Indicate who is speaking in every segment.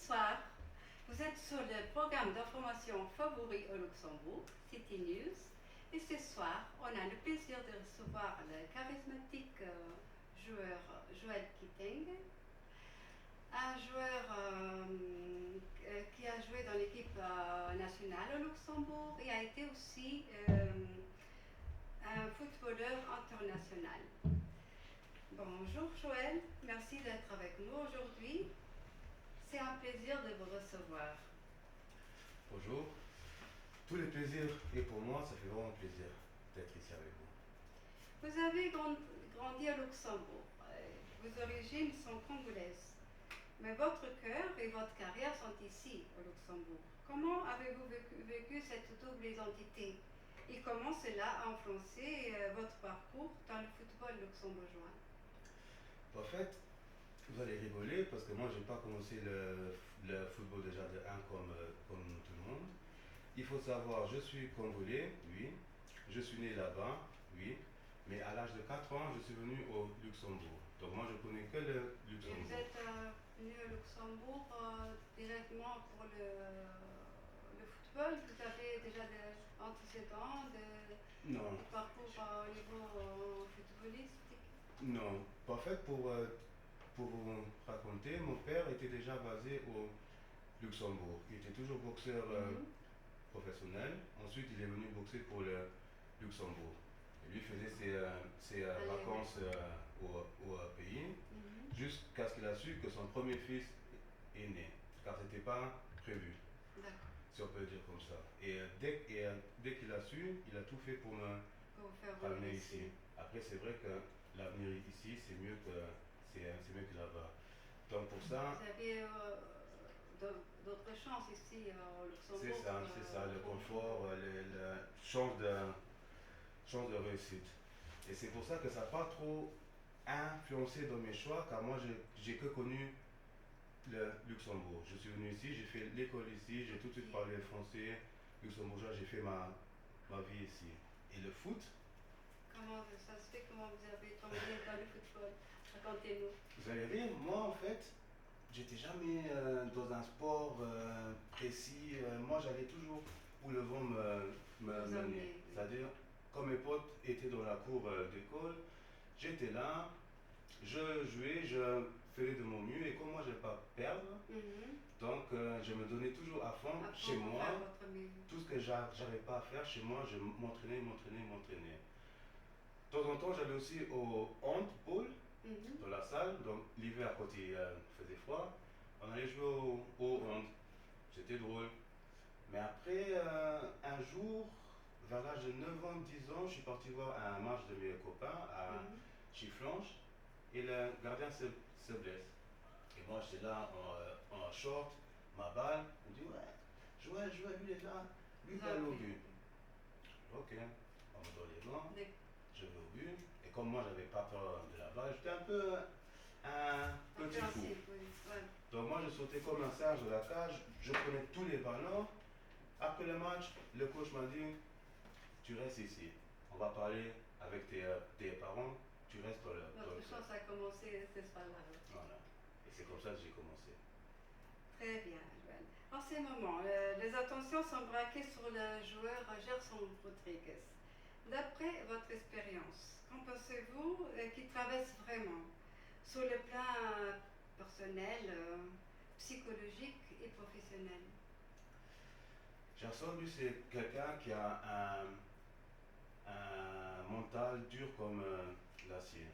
Speaker 1: soir, vous êtes sur le programme d'information favori au Luxembourg, City News. Et ce soir, on a le plaisir de recevoir le charismatique joueur Joël Kitting, un joueur qui a joué dans l'équipe nationale au Luxembourg et a été aussi un footballeur international. Bonjour Joël, merci d'être avec nous aujourd'hui. C'est un plaisir de vous recevoir.
Speaker 2: Bonjour, tout le plaisir est pour moi, ça fait vraiment plaisir d'être ici avec vous.
Speaker 1: Vous avez grandi à Luxembourg, vos origines sont congolaises, mais votre cœur et votre carrière sont ici au Luxembourg. Comment avez-vous vécu cette double identité et comment cela a influencé votre parcours dans le football luxembourgeois?
Speaker 2: En fait, vous allez rigoler parce que moi, je n'ai pas commencé le football déjà de 1 comme tout le monde. Il faut savoir, je suis congolais, oui. Je suis né là-bas, oui. Mais à l'âge de 4 ans, je suis venu au Luxembourg. Donc moi, je connais que le Luxembourg.
Speaker 1: Et vous êtes venu au Luxembourg directement pour le football? Vous avez déjà des antécédents, de parcours au niveau footballistique?
Speaker 2: Non. En fait, pour vous raconter, mon père était déjà basé au Luxembourg. Il était toujours boxeur professionnel. Ensuite, il est venu boxer pour le Luxembourg. Et lui faisait ses vacances au pays jusqu'à ce qu'il a su que son premier fils est né, car ce n'était pas prévu, si on peut dire comme ça. Et dès qu'il a su, il a tout fait pour me ramener ici. Après, c'est vrai que l'avenir ici, c'est mieux que là-bas. Donc pour ça...
Speaker 1: Vous avez d'autres chances ici au Luxembourg.
Speaker 2: C'est ça, le confort, le chance de réussite. Et c'est pour ça que ça n'a pas trop influencé dans mes choix, car moi, j'ai que connu le Luxembourg. Je suis venu ici, j'ai fait l'école ici, j'ai tout de suite parlé français, luxembourgeois, j'ai fait ma vie ici. Et le foot?
Speaker 1: Comment ça se fait? Comment vous avez tombé dans le football? Racontez-nous.
Speaker 2: Vous allez rire, moi en fait, j'étais jamais dans un sport précis. Moi, j'allais toujours où le vent me menait. C'est-à-dire, quand mes potes étaient dans la cour d'école, j'étais là, je jouais, je faisais de mon mieux. Et comme moi, je n'aimais pas perdre, donc je me donnais toujours à fond chez moi. Tout ce que j'arrivais pas à faire chez moi, je m'entraînais. De temps en temps, j'allais aussi au handball. Dans la salle, donc l'hiver quand il faisait froid, on allait jouer au hand. C'était drôle. Mais après, un jour, vers l'âge de 9 ans, 10 ans, je suis parti voir un match de mes copains à Chifflange et le gardien se blesse. Et moi j'étais là en short, ma balle, on me dit ouais, Joël, lui il est là, lui il va au but. Ok, on me donne les gants. Je vais au but, et comme moi j'avais pas peur de la balle, j'étais un peu un petit fou. Donc moi je sautais comme un singe de la cage, je prenais tous les ballons. Après le match, le coach m'a dit, tu restes ici, on va parler avec tes parents, tu restes dans le...
Speaker 1: Votre chance a commencé, c'est pas là.
Speaker 2: Voilà, et c'est comme ça que j'ai commencé.
Speaker 1: Très bien, Joël. En ces moments, les attentions sont braquées sur le joueur Gerson Rodriguez. D'après votre expérience, qu'en pensez-vous qui traverse vraiment sur le plan personnel, psychologique et professionnel?
Speaker 2: Gerson, lui, c'est quelqu'un qui a un mental dur comme l'acier.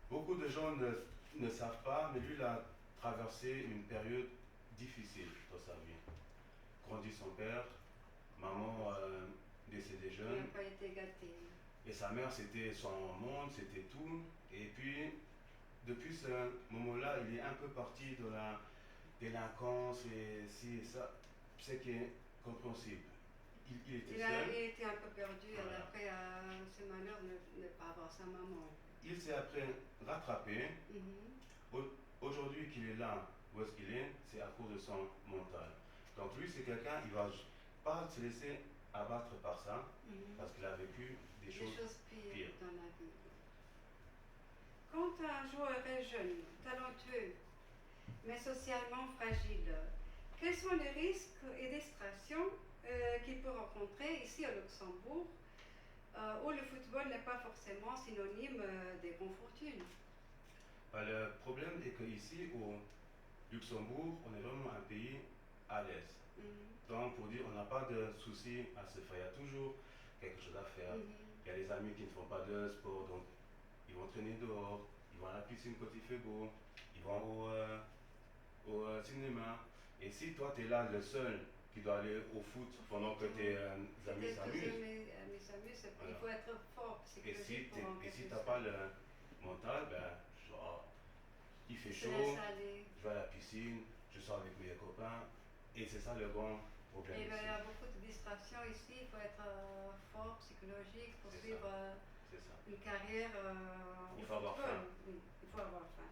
Speaker 2: Beaucoup de gens ne savent pas, mais lui, il a traversé une période difficile dans sa vie. Grandi son père, maman décédée jeune.
Speaker 1: Il n'a pas été gâté.
Speaker 2: Et sa mère, c'était son monde, c'était tout. Et puis, depuis ce moment-là, il est un peu parti de la délinquance et ci et ça. C'est qui est compréhensible. Il était seul.
Speaker 1: Il était un peu perdu après ce malheur de ne pas avoir sa maman.
Speaker 2: Il s'est après rattrapé. Aujourd'hui qu'il est là, où est-ce qu'il est, c'est à cause de son mental. Donc lui, c'est quelqu'un, il ne va pas se laisser abattre par ça, parce qu'il a vécu des choses pires
Speaker 1: dans la vie. Quand un joueur est jeune, talentueux, mais se socialement fragiles. Quels sont les risques et distractions qu'il peut rencontrer ici au Luxembourg, où le football n'est pas forcément synonyme des bonnes fortunes?
Speaker 2: Le problème est qu'ici, au Luxembourg, on est vraiment un pays à l'aise. Donc, pour dire, on n'a pas de soucis à se faire. Il y a toujours quelque chose à faire. Il y a des amis qui ne font pas de sport, donc ils vont traîner dehors, ils vont à la piscine quand il fait beau, ils vont au cinéma. Et si toi, tu es là, le seul qui doit aller au foot pendant que tes amis s'amusent,
Speaker 1: il faut être fort psychologique pour
Speaker 2: et si tu n'as pas le mental, ben, genre, il fait chaud, je vais à la piscine, je sors avec mes copains, et c'est ça le grand problème.
Speaker 1: Et il y a beaucoup de distractions ici, il faut être fort psychologique pour suivre une carrière
Speaker 2: il faut avoir faim.
Speaker 1: Il faut avoir faim.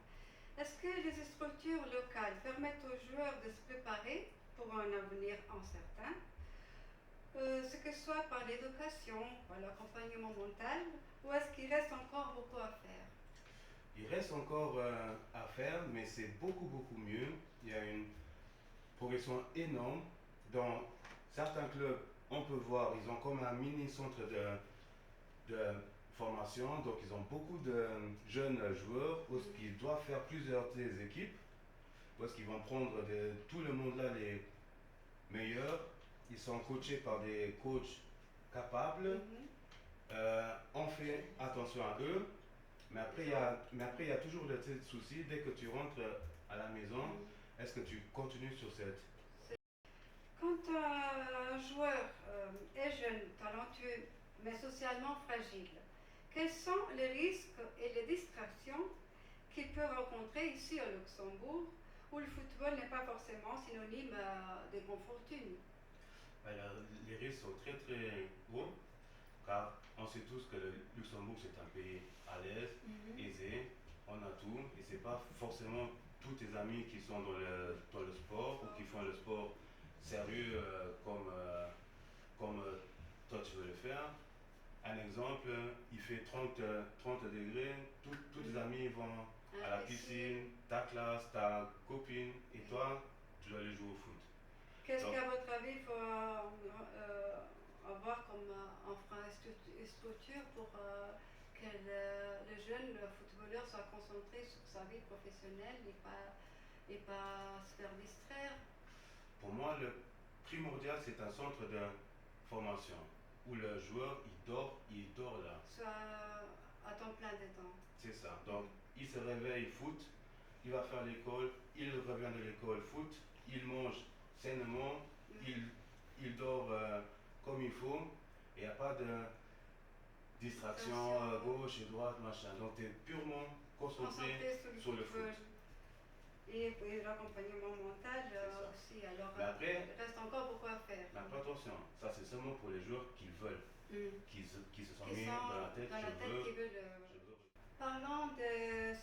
Speaker 1: Est-ce que les structures locales permettent aux joueurs de se préparer pour un avenir incertain, ce que ce soit par l'éducation, par l'accompagnement mental, ou est-ce qu'il reste encore beaucoup à faire?
Speaker 2: Il reste encore à faire, mais c'est beaucoup mieux. Il y a une progression énorme. Dans certains clubs, on peut voir, ils ont comme un mini centre de formation, donc ils ont beaucoup de jeunes joueurs où ils doivent faire plusieurs des équipes, où est-ce qu'ils vont prendre de tout le monde là les meilleurs. Ils sont coachés par des coachs capables. On fait attention à eux, mais après il y a toujours le petit souci dès que tu rentres à la maison. Est-ce que tu continues sur cette...
Speaker 1: Quand un joueur est jeune, talentueux, mais socialement fragile, quels sont les risques et les distractions qu'il peut rencontrer ici au Luxembourg, où le football n'est pas forcément synonyme des bonnes fortunes?
Speaker 2: Les risques sont très hauts, car on sait tous que le Luxembourg c'est un pays à l'aise, aisé, on a tout, et c'est pas forcément tous tes amis qui sont dans le sport ou qui font le sport sérieux comme toi tu veux le faire. Un exemple, il fait 30 degrés, tous tes amis vont à la piscine, ta classe, ta copine, et toi, tu dois aller jouer au foot.
Speaker 1: Qu'est-ce qu'à votre avis il faut avoir comme infrastructure pour que le jeune footballeur soit concentré sur sa vie professionnelle et pas se faire distraire?
Speaker 2: Pour moi, le primordial, c'est un centre de formation où le joueur, il dort là.
Speaker 1: Soit à temps plein dedans.
Speaker 2: C'est ça. Donc, il se réveille foot, il va faire l'école, il revient de l'école foot, il mange sainement, il dort comme il faut, et il n'y a pas de distraction gauche et droite, machin. Donc, tu es purement concentré sur le foot.
Speaker 1: Et l'accompagnement mental aussi. Alors,
Speaker 2: mais après,
Speaker 1: il reste encore beaucoup à faire.
Speaker 2: Mais après, attention, ça c'est seulement pour les joueurs qui veulent, qui se sont mis dans la tête, je veux.
Speaker 1: Parlons de le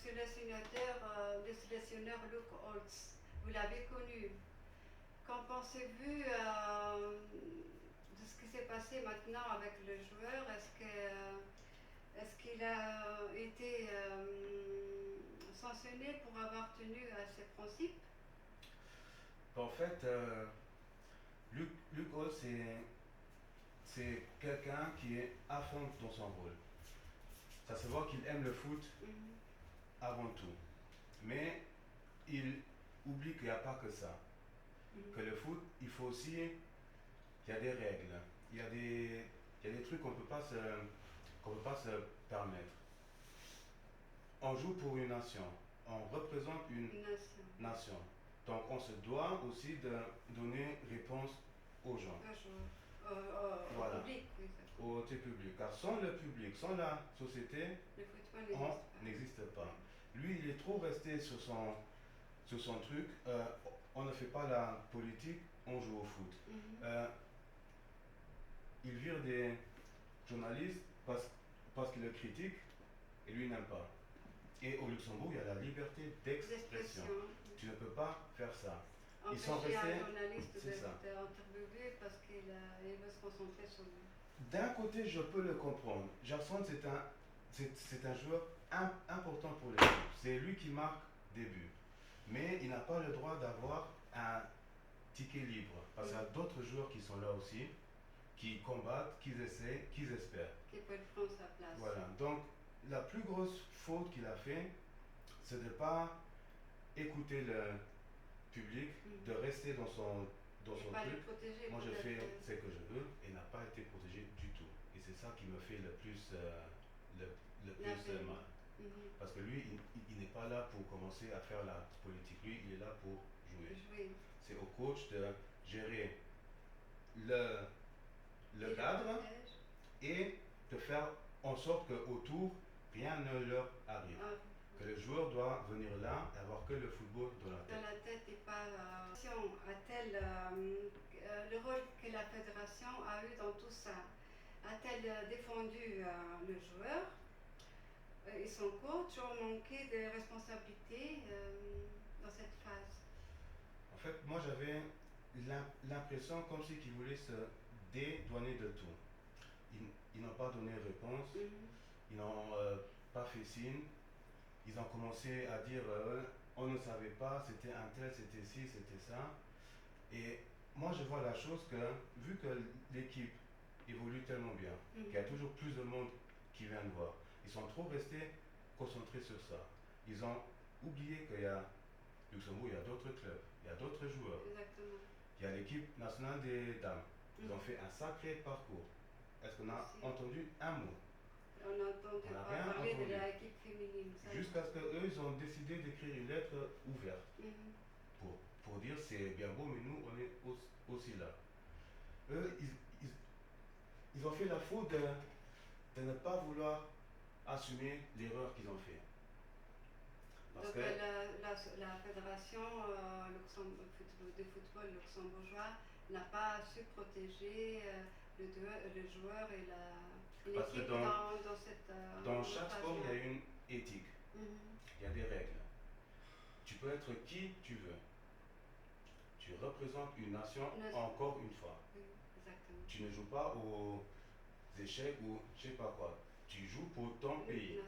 Speaker 1: sélectionneur Luke Holtz. Vous l'avez connu. Qu'en pensez-vous de ce qui s'est passé maintenant avec le joueur? Est-ce qu'il a été sanctionné pour avoir tenu à ses principes?
Speaker 2: En fait, Luke Holtz, c'est quelqu'un qui est à fond dans son rôle. Ça se voit qu'il aime le foot avant tout. Mais il oublie qu'il n'y a pas que ça. Que le foot, il faut aussi... Il y a des règles. Il y a des trucs qu'on ne peut pas se permettre. On joue pour une nation. On représente une nation. Donc on se doit aussi de donner réponse aux gens.
Speaker 1: Voilà. Au public, oui.
Speaker 2: Au public. Car sans le public, sans la société, on n'existe pas. Lui, il est trop resté sur son truc. On ne fait pas la politique, on joue au foot. Il vire des journalistes parce qu'il le critique et lui n'aime pas. Et au Luxembourg, il y a la liberté d'expression. Tu ne peux pas faire ça.
Speaker 1: Ils sont restés. Un journaliste d'être interviewé parce qu'il veut se concentrer sur lui.
Speaker 2: D'un côté, je peux le comprendre. Gerson, c'est un joueur important pour l'équipe. C'est lui qui marque des buts. mais il n'a pas le droit d'avoir un ticket libre. Parce qu'il y a d'autres joueurs qui sont là aussi, qui combattent, qui essaient, qui espèrent.
Speaker 1: Qui peut prendre sa place.
Speaker 2: Voilà, donc la plus grosse faute qu'il a fait, c'est de ne pas écouter le public, de rester dans son truc. Moi je fais ce que je veux et n'a pas été protégé du tout. Et c'est ça qui me fait le plus, mal. Parce que lui, il n'est pas là pour commencer à faire la politique. Lui, il est là pour jouer. C'est au coach de gérer le cadre et de faire en sorte qu'autour, rien ne leur arrive. Que le joueur doit venir là et avoir que le football dans la tête.
Speaker 1: Dans la tête et pas a-t-elle le rôle que la fédération a eu dans tout ça? A-t-elle défendu le joueur et son coach ont manqué de responsabilité dans cette phase?
Speaker 2: En fait, moi j'avais l'impression comme si qu'ils voulaient se dédouaner de tout. Ils n'ont pas donné réponse, ils n'ont pas fait signe. Ils ont commencé à dire on ne savait pas, c'était un tel, c'était ci, c'était ça. Et moi je vois la chose que, vu que l'équipe évolue tellement bien, qu'il y a toujours plus de monde qui vient voir, ils sont trop restés concentrés sur ça. Ils ont oublié qu'il y a Luxembourg, il y a d'autres clubs, il y a d'autres joueurs.
Speaker 1: Exactement.
Speaker 2: Il y a l'équipe nationale des dames. Ils ont fait un sacré parcours. Est-ce qu'on a entendu un mot?
Speaker 1: On n'a entendu pas parler de l'équipe féminine.
Speaker 2: Jusqu'à ce qu'eux, ils ont décidé d'écrire une lettre ouverte pour dire c'est bien beau, mais nous, on est aussi là. Eux, ils ont fait la faute de ne pas vouloir assumer l'erreur qu'ils ont fait.
Speaker 1: Parce donc que la fédération de football luxembourgeois n'a pas su protéger le joueur et l'équipe dans cette...
Speaker 2: dans chaque sport, il y a une éthique. Il y a des règles. Tu peux être qui tu veux. Tu représentes une nation encore une fois.
Speaker 1: Exactement.
Speaker 2: Tu ne joues pas aux échecs ou je sais pas quoi. Tu joues pour ton pays.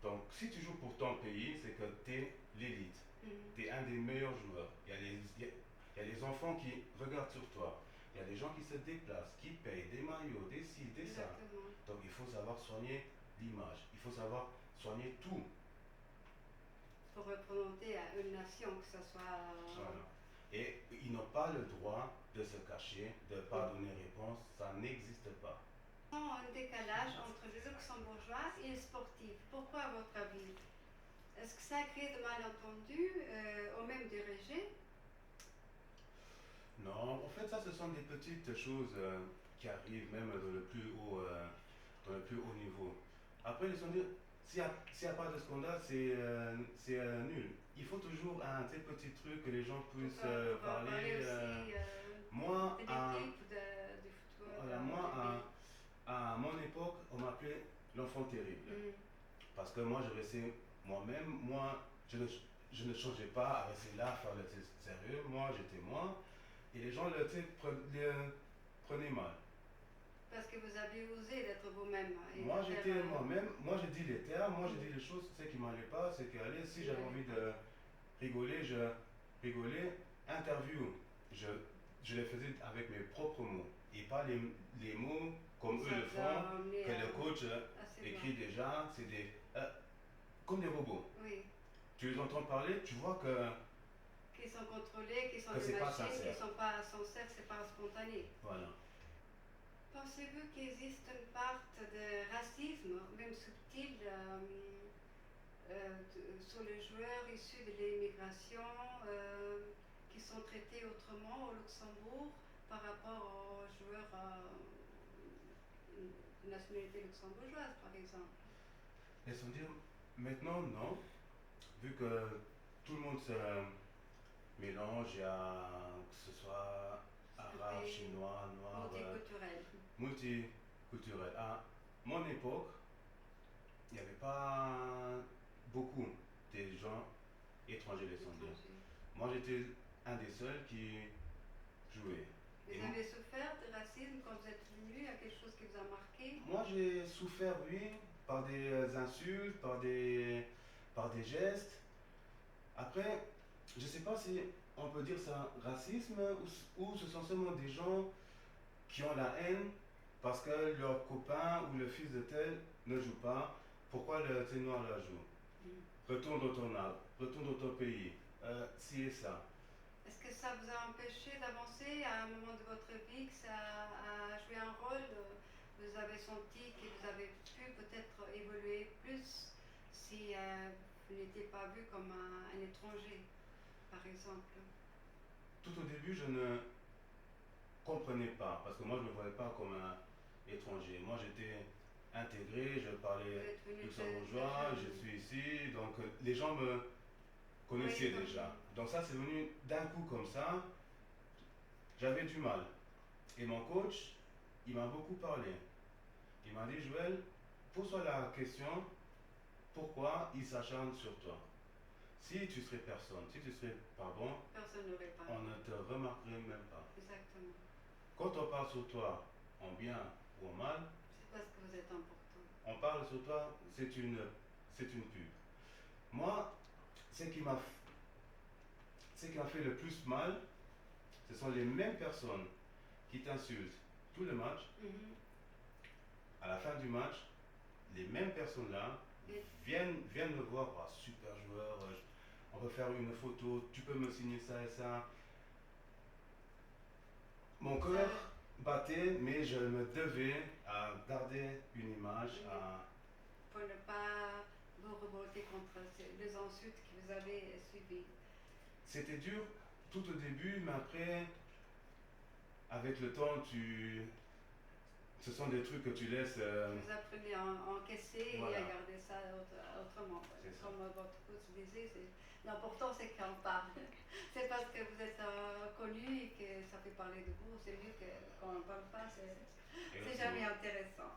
Speaker 2: Donc, si tu joues pour ton pays, c'est que tu es l'élite. Tu es un des meilleurs joueurs. Il y a les enfants qui regardent sur toi. Il y a des gens qui se déplacent, qui payent des maillots, des ci, des ça. Donc, il faut savoir soigner l'image. Il faut savoir soigner tout.
Speaker 1: Pour représenter à une nation, que ce soit...
Speaker 2: Voilà. Et ils n'ont pas le droit de se cacher, de ne pas donner réponse. Ça n'existe pas.
Speaker 1: Un décalage entre les luxembourgeois et les sportifs. Pourquoi, à votre avis? Est-ce que ça crée de malentendus ou même des rejets?
Speaker 2: Non, en fait, ça, ce sont des petites choses qui arrivent même dans le plus haut niveau. Après, ils sont dit, s'il n'y a pas de scandale, c'est nul. Il faut toujours un petit truc que les gens puissent parler. Moi, à mon époque, on m'appelait l'enfant terrible. Parce que moi, je restais moi-même. Moi, je ne changeais pas à rester là, à faire le sérieux. Moi, j'étais moi. Et les gens le prenaient mal.
Speaker 1: Parce que vous aviez osé d'être vous-même.
Speaker 2: Moi, j'étais moi-même. Moi, j'ai dit les termes. Moi, j'ai dit les choses. Ce qui ne m'allait pas, c'est que, allez, si j'avais envie de rigoler, je rigolais. Interview, je les faisais avec mes propres mots. Et pas les mots comme eux le font, que le coach écrit déjà. C'est des... comme des robots.
Speaker 1: Oui.
Speaker 2: Tu les entends parler, tu vois que...
Speaker 1: Qui sont contrôlés, qui sont des machines, qui ne sont pas sincères, c'est pas spontané.
Speaker 2: Voilà.
Speaker 1: Pensez-vous qu'il existe une part de racisme, même subtil, sur les joueurs issus de l'immigration qui sont traités autrement au Luxembourg par rapport aux joueurs de nationalité luxembourgeoise, par exemple?
Speaker 2: Laissons dire, maintenant, non. Vu que tout le monde se mélange, il y a, que ce soit arabe, chinois, noir, multiculturel. À mon époque, il n'y avait pas beaucoup de gens étrangers, laissons dire. Moi, j'étais un des seuls qui jouait.
Speaker 1: Vous avez souffert de racisme quand vous êtes venu? Il y a quelque chose qui vous a marqué?
Speaker 2: Moi, j'ai souffert, oui, par des insultes, par des gestes. Après, je ne sais pas si on peut dire ça racisme ou ce sont seulement des gens qui ont la haine parce que leur copain ou le fils de tel ne joue pas. Pourquoi le thé noir la joue? Retourne dans ton arbre, retourne dans ton pays, ci et ça.
Speaker 1: Est-ce que ça vous a empêché d'avancer à un moment de votre vie, que ça a joué un rôle? Vous avez senti que vous avez pu peut-être évoluer plus si vous n'étiez pas vu comme un étranger, par exemple?
Speaker 2: Tout au début, je ne comprenais pas, parce que moi je ne me voyais pas comme un étranger. Moi j'étais intégré, je parlais luxembourgeois, je suis ici, donc les gens me connaissaient
Speaker 1: Oui,
Speaker 2: déjà. Donc ça c'est venu d'un coup comme ça, j'avais du mal. Et mon coach, il m'a beaucoup parlé. Il m'a dit, Joël, pose-toi la question, pourquoi il s'acharne sur toi? Si tu serais personne, si tu serais pas bon,
Speaker 1: personne n'aurait pas.
Speaker 2: on ne te remarquerait même pas.
Speaker 1: Exactement.
Speaker 2: Quand on parle sur toi en bien ou en mal,
Speaker 1: C'est parce que vous êtes important.
Speaker 2: on parle sur toi, c'est une pub. Moi, ce qui m'a fait le plus mal, ce sont les mêmes personnes qui t'insultent tout le match. À la fin du match, les mêmes personnes-là viennent me voir, ah, super joueur, on peut faire une photo, tu peux me signer ça et ça. Mon cœur battait, mais je me devais à garder une image.
Speaker 1: Pour ne pas vous revolter contre les insultes que vous avez subies.
Speaker 2: C'était dur tout au début, mais après, avec le temps, ce sont des trucs que tu laisses.
Speaker 1: Vous apprenez à encaisser
Speaker 2: voilà.
Speaker 1: et à garder ça autrement. Comme votre coach disait, l'important c'est qu'on parle. C'est parce que vous êtes connu et que ça fait parler de vous. C'est mieux que quand on ne parle pas, c'est jamais intéressant.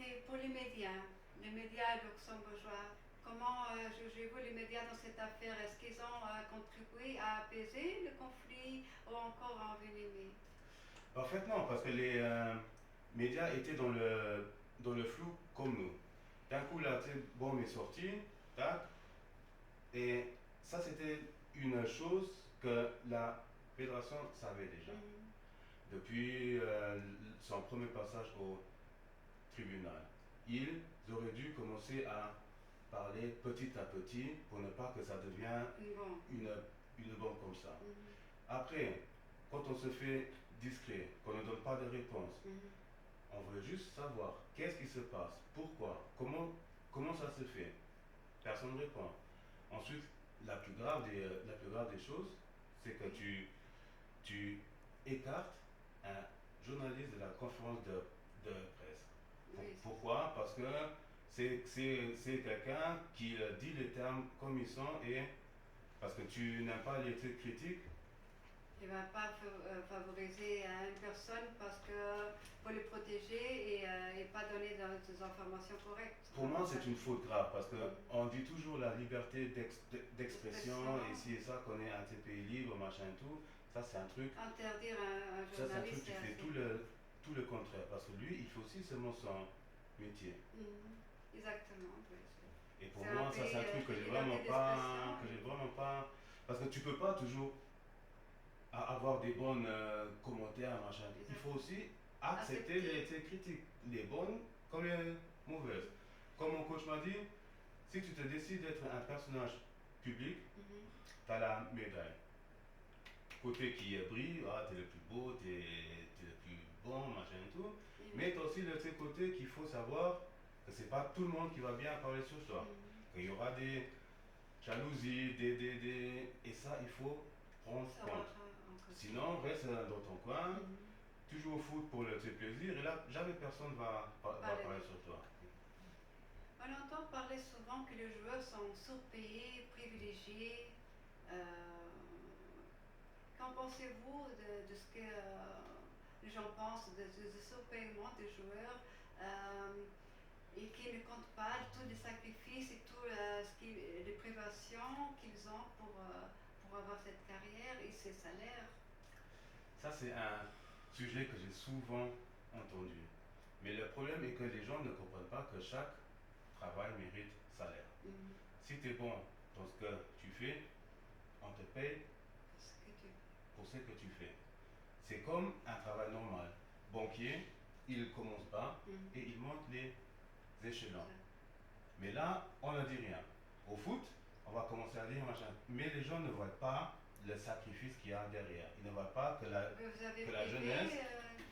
Speaker 1: Et pour les médias luxembourgeois, comment jugez-vous les médias dans cette affaire? Est-ce qu'ils ont contribué à apaiser le conflit ou encore à envenimer?
Speaker 2: Parfaitement, parce que les médias étaient dans le flou comme nous. D'un coup, la bombe est sortie, tac, et ça c'était une chose que la fédération savait déjà. Depuis son premier passage au tribunal. Ils auraient dû commencer à parler petit à petit pour ne pas que ça devienne une bombe comme ça. Après, quand on se fait discret, qu'on ne donne pas de réponse, on veut juste savoir qu'est-ce qui se passe, pourquoi, comment ça se fait. Personne ne répond. Ensuite, la plus grave des choses, c'est que tu écartes un journaliste de la conférence de presse. Pourquoi? Parce que c'est quelqu'un qui dit les termes comme ils sont et parce que tu n'aimes pas les critiques.
Speaker 1: Il ne va pas favoriser une personne parce que pour le protéger et pas donner des informations correctes.
Speaker 2: Pour moi, c'est une faute grave parce qu'on dit toujours la liberté d'expression et si et ça, qu'on est un pays libre, machin et tout. Ça, c'est un truc.
Speaker 1: Interdire un journaliste.
Speaker 2: Ça, c'est un truc qui fait tout le contraire parce que lui, il fait aussi seulement son métier.
Speaker 1: Exactement.
Speaker 2: Et pour moi, ça, c'est un truc que j'ai vraiment pas. Parce que tu peux pas toujours avoir des bons commentaires, machin. Il faut aussi accepter les critiques, les bonnes comme les mauvaises. Comme mon coach m'a dit, si tu te décides d'être un personnage public, tu as la médaille. Côté qui brille, tu es le plus beau, tu es le plus bon, machin et tout. Mais tu as aussi le côté qu'il faut savoir que c'est pas tout le monde qui va bien parler sur toi. Il y aura des jalousies, et ça, il faut prendre compte. Sinon, reste dans ton coin, tu joues au foot pour le plaisir, et là, jamais personne va parler sur toi.
Speaker 1: On entend parler souvent que les joueurs sont sous-payés, privilégiés. Qu'en pensez-vous de ce que les gens pensent de ce sous-paiement des joueurs et qui ne comptent pas tous les sacrifices et toutes les privations qu'ils ont pour avoir cette carrière et ces salaires?
Speaker 2: Ça, c'est un sujet que j'ai souvent entendu. Mais le problème est que les gens ne comprennent pas que chaque travail mérite salaire. Si tu es bon Parce que tu fais, on te paye
Speaker 1: Ce que tu...
Speaker 2: pour ce que tu fais. C'est comme un travail normal. Banquier, il commence bas et il monte les échelons. Mais là, on ne dit rien. Au foot, on va commencer à dire machin. Mais les gens ne voient pas le sacrifice qu'il y a derrière. Ils ne voient pas que la,
Speaker 1: Mais vous avez
Speaker 2: que la
Speaker 1: privé,
Speaker 2: jeunesse...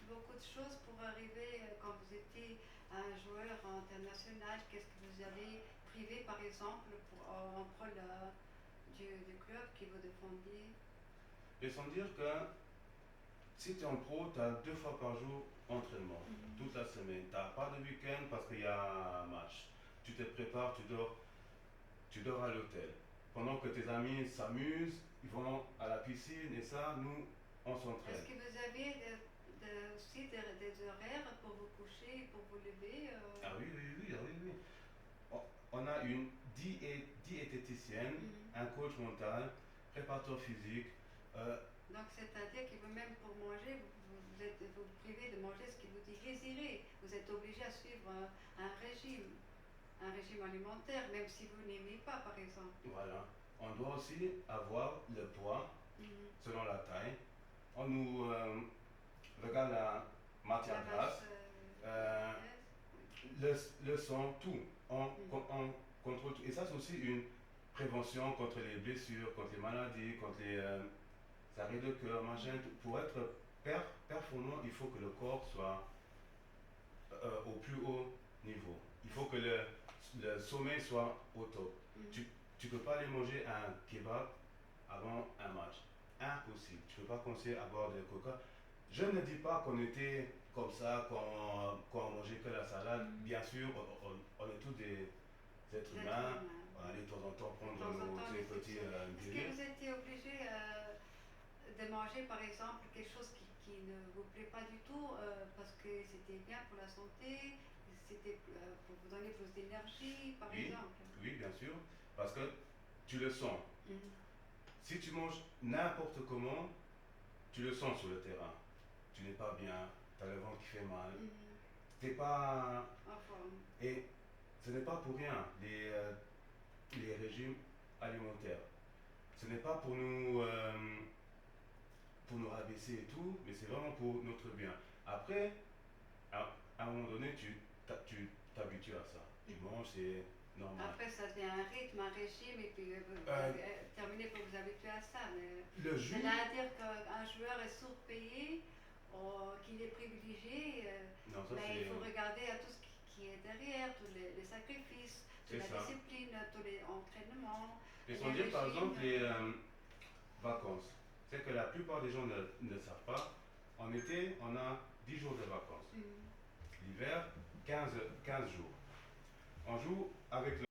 Speaker 1: beaucoup de choses pour arriver, quand vous étiez un joueur international. Qu'est-ce que vous avez privé, par exemple, en prol du club qui vous défendiez?
Speaker 2: Et sans dire que si tu es en pro, tu as 2 fois par jour entraînement, toute la semaine. Tu n'as pas de week-end parce qu'il y a un match. Tu te prépares, tu dors à l'hôtel. Pendant que tes amis s'amusent, ils vont à la piscine et ça, nous, on s'entraîne.
Speaker 1: Est-ce que vous avez aussi des horaires pour vous coucher, pour vous lever
Speaker 2: Ah oui, oui, oui, ah oui, oui. On a une diététicienne, un coach mental, préparateur physique.
Speaker 1: Donc c'est-à-dire que même pour manger, vous privez de manger ce que vous désirez. Vous êtes obligé à suivre un régime alimentaire, même si vous n'aimez pas, par exemple.
Speaker 2: Voilà. On doit aussi avoir le poids selon la taille. On nous regarde la matière grasse, le sang, tout. On contrôle tout. Et ça, c'est aussi une prévention contre les blessures, contre les maladies, contre les arrêts de cœur, machin. Pour être performant, il faut que le corps soit au plus haut niveau. Il faut que le sommeil soit au top. Tu ne peux pas aller manger un kebab avant un match. Impossible. Tu ne peux pas commencer à boire de coca. Je ne dis pas qu'on était comme ça, qu'on mangeait que la salade. Bien sûr, on est tous des êtres humains. On allait de temps en temps prendre nos petits
Speaker 1: Est-ce que vous étiez obligé de manger, par exemple, quelque chose qui ne vous plaît pas du tout parce que c'était bien pour la santé, c'était pour vous donner plus d'énergie, par exemple?
Speaker 2: Oui, bien sûr. Parce que tu le sens. Si tu manges n'importe comment, tu le sens sur le terrain. Tu n'es pas bien, tu as le ventre qui fait mal. Tu n'es pas... Et ce n'est pas pour rien, les régimes alimentaires. Ce n'est pas pour nous rabaisser et tout, mais c'est vraiment pour notre bien. Après, à un moment donné, tu t'habitues à ça. Tu manges, c'est normal.
Speaker 1: Après, ça devient un rythme, un régime, et puis vous terminez pour vous habituer à ça. Mais c'est-à-dire qu'un joueur est sous-payé, qu'il est privilégié, mais il faut regarder à tout ce qui est derrière, tous les sacrifices, toute la discipline, tous les entraînements.
Speaker 2: Et sans dire, par exemple, les vacances. C'est que la plupart des gens ne savent pas. En été, on a 10 jours de vacances. L'hiver, 15 jours. On joue avec